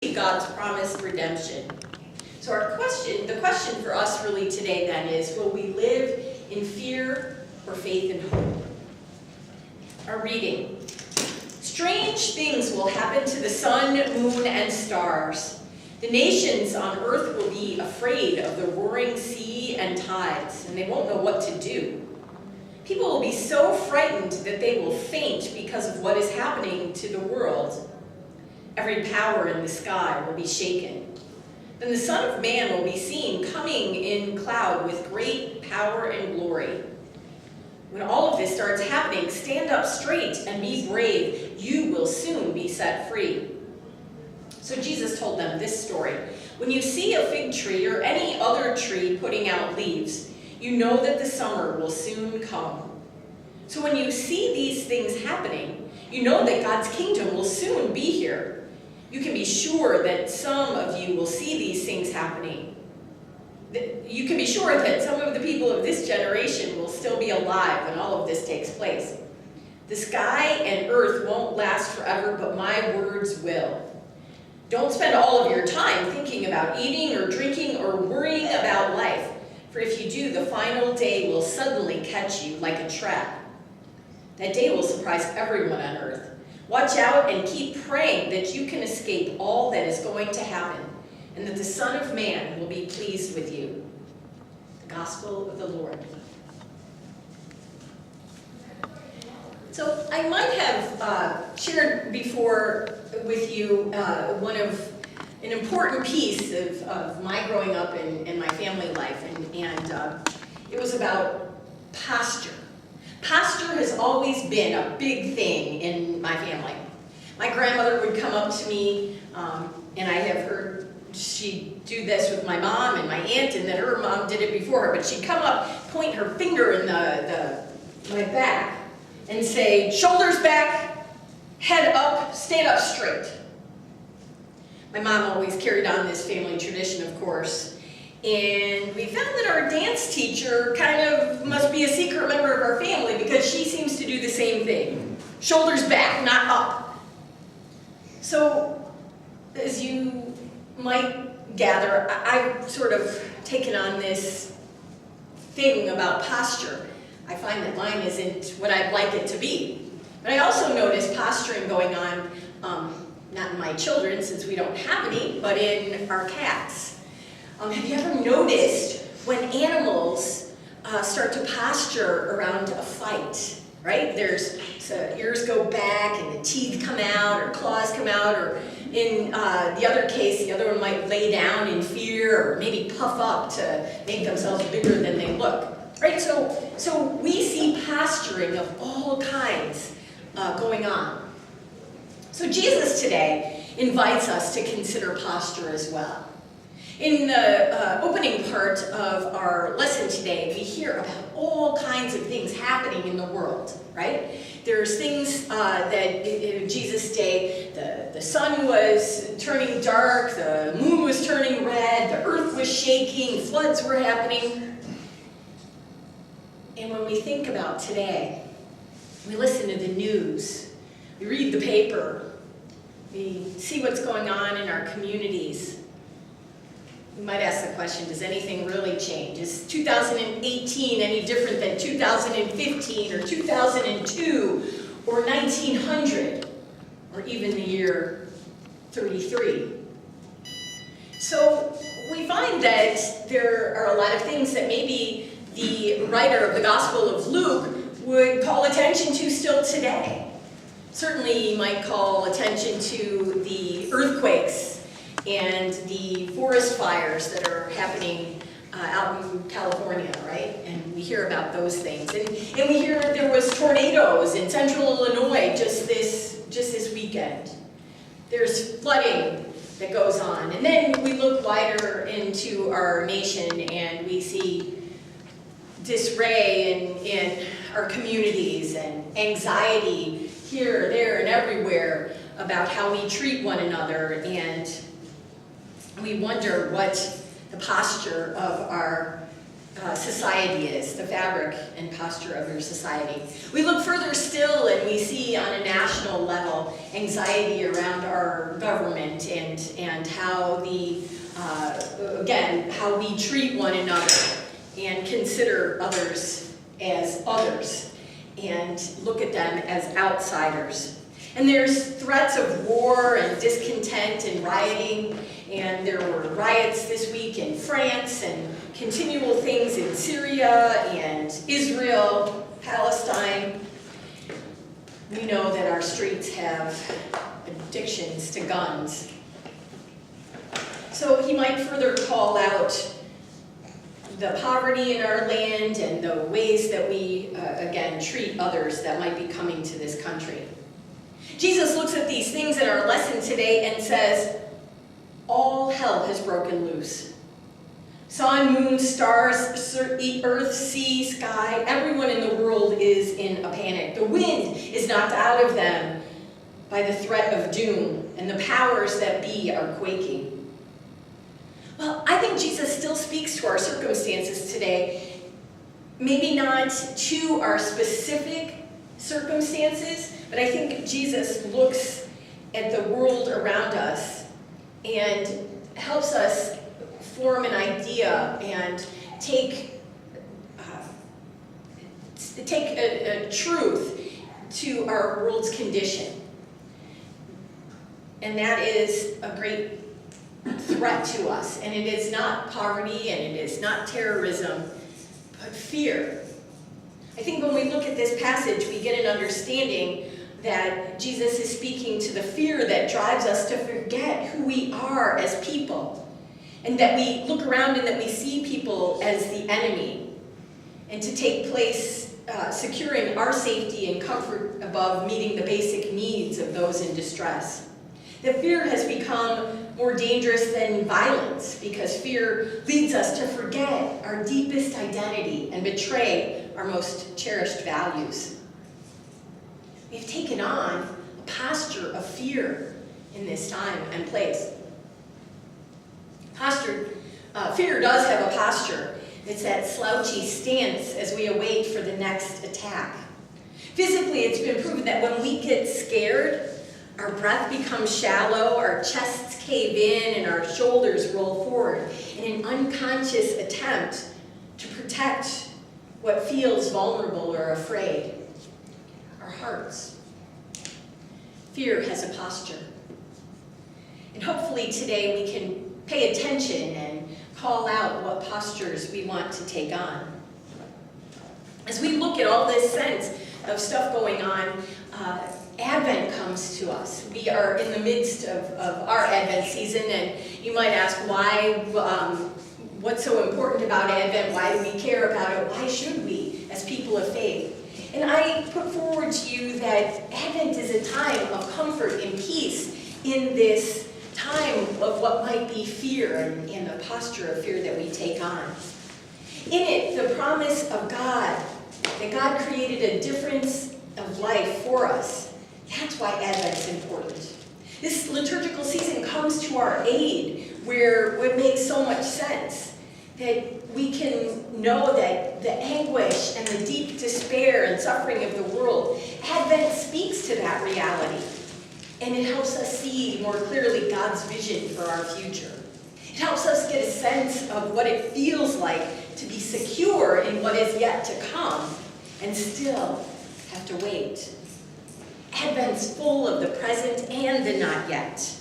God's promised redemption. So the question for us really today then is, will we live in fear or faith and hope? Our reading. Strange things will happen to the sun, moon, and stars. The nations on earth will be afraid of the roaring sea and tides, and they won't know what to do. People will be so frightened that they will faint because of what is happening to the world. Every power in the sky will be shaken. Then the Son of Man will be seen coming in cloud with great power and glory. When all of this starts happening, stand up straight and be brave. You will soon be set free. So Jesus told them this story. When you see a fig tree or any other tree putting out leaves, you know that the summer will soon come. So when you see these things happening, you know that God's kingdom will soon be here. You can be sure that some of you will see these things happening. You can be sure that some of the people of this generation will still be alive when all of this takes place. The sky and earth won't last forever, but my words will. Don't spend all of your time thinking about eating or drinking or worrying about life, for if you do, the final day will suddenly catch you like a trap. That day will surprise everyone on earth. Watch out and keep praying that you can escape all that is going to happen, and that the Son of Man will be pleased with you. The Gospel of the Lord. So I might have shared before with you an important piece of my growing up and my family life, and it was about posture. Posture has always been a big thing in my family. My grandmother would come up to me, and I have heard she'd do this with my mom and my aunt, and that her mom did it before her, but she'd come up, point her finger in my back, and say, shoulders back, head up, stand up straight. My mom always carried on this family tradition, of course. And we found that our dance teacher kind of must be a secret member of our family because she seems to do the same thing. Shoulders back, not up. So, as you might gather, I've sort of taken on this thing about posture. I find that mine isn't what I'd like it to be. But I also notice posturing going on, not in my children since we don't have any, but in our cats. Have you ever noticed when animals start to posture around a fight, right? So ears go back and the teeth come out or claws come out, or in the other case, the other one might lay down in fear or maybe puff up to make themselves bigger than they look, right? So we see posturing of all kinds going on. So Jesus today invites us to consider posture as well. In the opening part of our lesson today, we hear about all kinds of things happening in the world, right? There's things that in Jesus' day, the sun was turning dark, the moon was turning red, the earth was shaking, floods were happening. And when we think about today, we listen to the news, we read the paper, we see what's going on in our communities. You might ask the question, does anything really change? Is 2018 any different than 2015 or 2002 or 1900 or even the year 33? So we find that there are a lot of things that maybe the writer of the Gospel of Luke would call attention to still today. Certainly he might call attention to the earthquakes and the forest fires that are happening out in California, right? And we hear about those things. And we hear there was tornadoes in central Illinois just this weekend. There's flooding that goes on. And then we look wider into our nation and we see disarray in our communities and anxiety here, there, and everywhere about how we treat one another, and we wonder what the posture of our society is, the fabric and posture of your society. We look further still and we see on a national level anxiety around our government and how how we treat one another and consider others as others and look at them as outsiders. And there's threats of war and discontent and rioting, and there were riots this week in France and continual things in Syria and Israel, Palestine. We know that our streets have addictions to guns. So he might further call out the poverty in our land and the ways that we, again, treat others that might be coming to this country. Jesus looks at these things in our lesson today and says, all hell has broken loose. Sun, moon, stars, earth, sea, sky, everyone in the world is in a panic. The wind is knocked out of them by the threat of doom, and the powers that be are quaking. Well, I think Jesus still speaks to our circumstances today, maybe not to our specific circumstances, but I think Jesus looks at the world around us and helps us form an idea and take a truth to our world's condition. And that is a great threat to us. And it is not poverty and it is not terrorism, but fear. I think when we look at this passage, we get an understanding that Jesus is speaking to the fear that drives us to forget who we are as people, and that we look around and that we see people as the enemy, and to take place securing our safety and comfort above meeting the basic needs of those in distress. That fear has become more dangerous than violence because fear leads us to forget our deepest identity and betray our most cherished values. We've taken on a posture of fear in this time and place. Fear does have a posture. It's that slouchy stance as we await for the next attack. Physically, it's been proven that when we get scared, our breath becomes shallow, our chests cave in, and our shoulders roll forward in an unconscious attempt to protect what feels vulnerable or afraid. Our hearts. Fear has a posture. And hopefully today we can pay attention and call out what postures we want to take on. As we look at all this sense of stuff going on, Advent comes to us. We are in the midst of our Advent season, and you might ask why, what's so important about Advent? Why do we care about it? Why should we as people of faith? And I put forward to you that Advent is a time of comfort and peace in this time of what might be fear and the posture of fear that we take on. In it, the promise of God, that God created a difference of life for us. That's why Advent's important. This liturgical season comes to our aid where it makes so much sense that we can know that the anguish and the deep despair and suffering of the world, Advent speaks to that reality. And it helps us see more clearly God's vision for our future. It helps us get a sense of what it feels like to be secure in what is yet to come and still have to wait. Advent's full of the present and the not yet.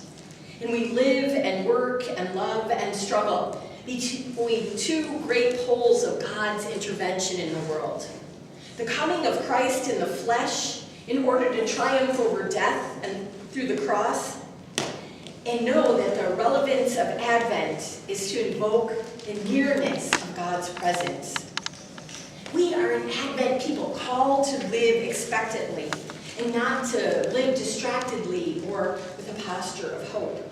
And we live and work and love and struggle between two great poles of God's intervention in the world. The coming of Christ in the flesh in order to triumph over death and through the cross, and know that the relevance of Advent is to invoke the nearness of God's presence. We are an Advent people called to live expectantly and not to live distractedly or with a posture of hope.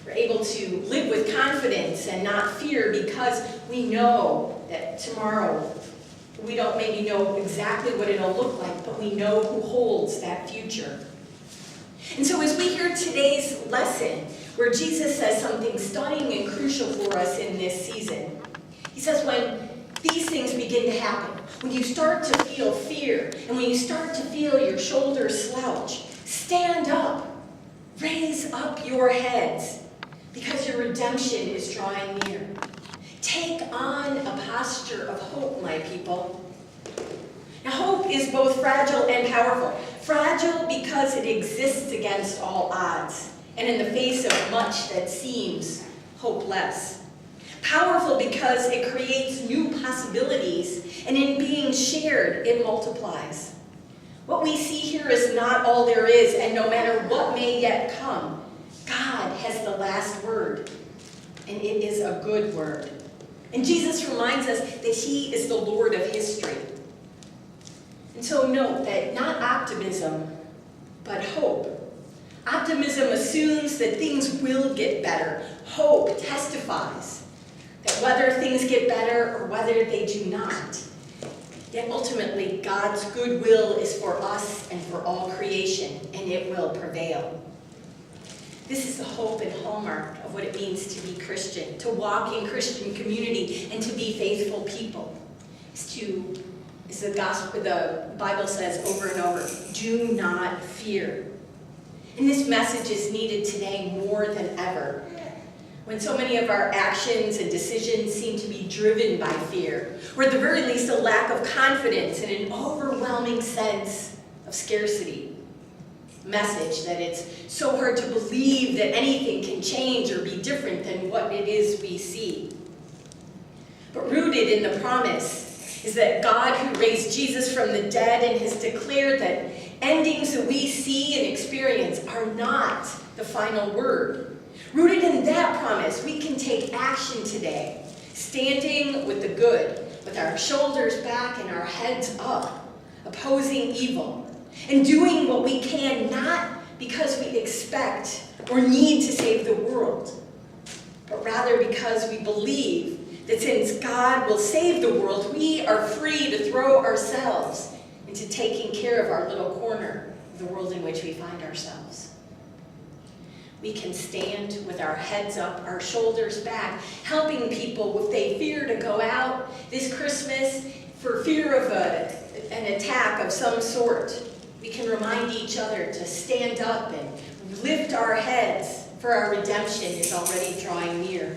We're able to live with confidence and not fear because we know that tomorrow, we don't maybe know exactly what it'll look like, but we know who holds that future. And so as we hear today's lesson, where Jesus says something stunning and crucial for us in this season, He says when these things begin to happen, when you start to feel fear, and when you start to feel your shoulders slouch, stand up, raise up your heads, because your redemption is drawing near. Take on a posture of hope, my people. Now, hope is both fragile and powerful. Fragile because it exists against all odds, and in the face of much that seems hopeless. Powerful because it creates new possibilities, and in being shared, it multiplies. What we see here is not all there is, and no matter what may yet come, God has the last word, and it is a good word. And Jesus reminds us that he is the Lord of history. And so note that not optimism, but hope. Optimism assumes that things will get better. Hope testifies that whether things get better or whether they do not, yet ultimately God's goodwill is for us and for all creation, and it will prevail. This is the hope and hallmark of what it means to be Christian, to walk in Christian community, and to be faithful people. As the gospel, the Bible says over and over, do not fear. And this message is needed today more than ever, when so many of our actions and decisions seem to be driven by fear, or at the very least a lack of confidence and an overwhelming sense of scarcity. Message that it's so hard to believe that anything can change or be different than what it is we see. But rooted in the promise is that God who raised Jesus from the dead and has declared that endings that we see and experience are not the final word. Rooted in that promise, we can take action today, standing with the good, with our shoulders back and our heads up, opposing evil, and doing what we can not because we expect or need to save the world, but rather because we believe that since God will save the world, we are free to throw ourselves into taking care of our little corner of the world in which we find ourselves. We can stand with our heads up, our shoulders back, helping people if they fear to go out this Christmas for fear of an attack of some sort. We can remind each other to stand up and lift our heads, for our redemption is already drawing near.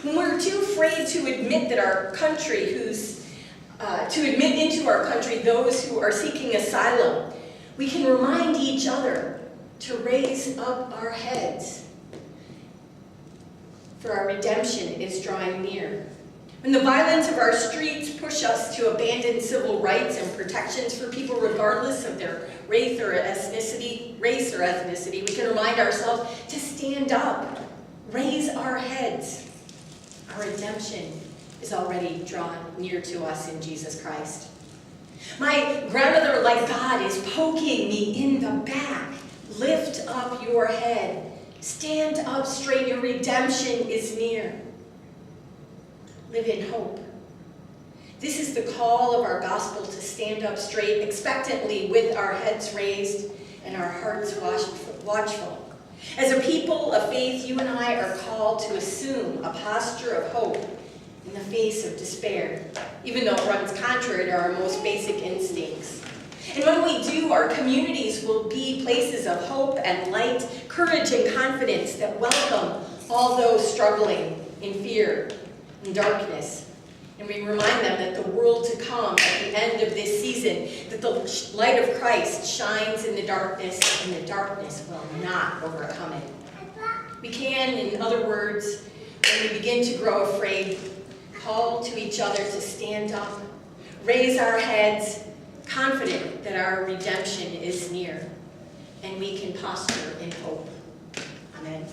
When we're too afraid to admit that our country, to admit into our country those who are seeking asylum, we can remind each other to raise up our heads, for our redemption is drawing near. When the violence of our streets push us to abandon civil rights and protections for people regardless of their race or ethnicity, we can remind ourselves to stand up, raise our heads. Our redemption is already drawn near to us in Jesus Christ. My grandmother, like God, is poking me in the back. Lift up your head. Stand up straight. Your redemption is near. Live in hope. This is the call of our gospel, to stand up straight, expectantly, with our heads raised and our hearts watchful. As a people of faith, you and I are called to assume a posture of hope in the face of despair, even though it runs contrary to our most basic instincts. And when we do, our communities will be places of hope and light, courage and confidence that welcome all those struggling in fear and darkness. And we remind them that the world to come at the end of this season, that the light of Christ shines in the darkness, and the darkness will not overcome it. We can, in other words, when we begin to grow afraid, call to each other to stand up, raise our heads, confident that our redemption is near, and we can posture in hope. Amen.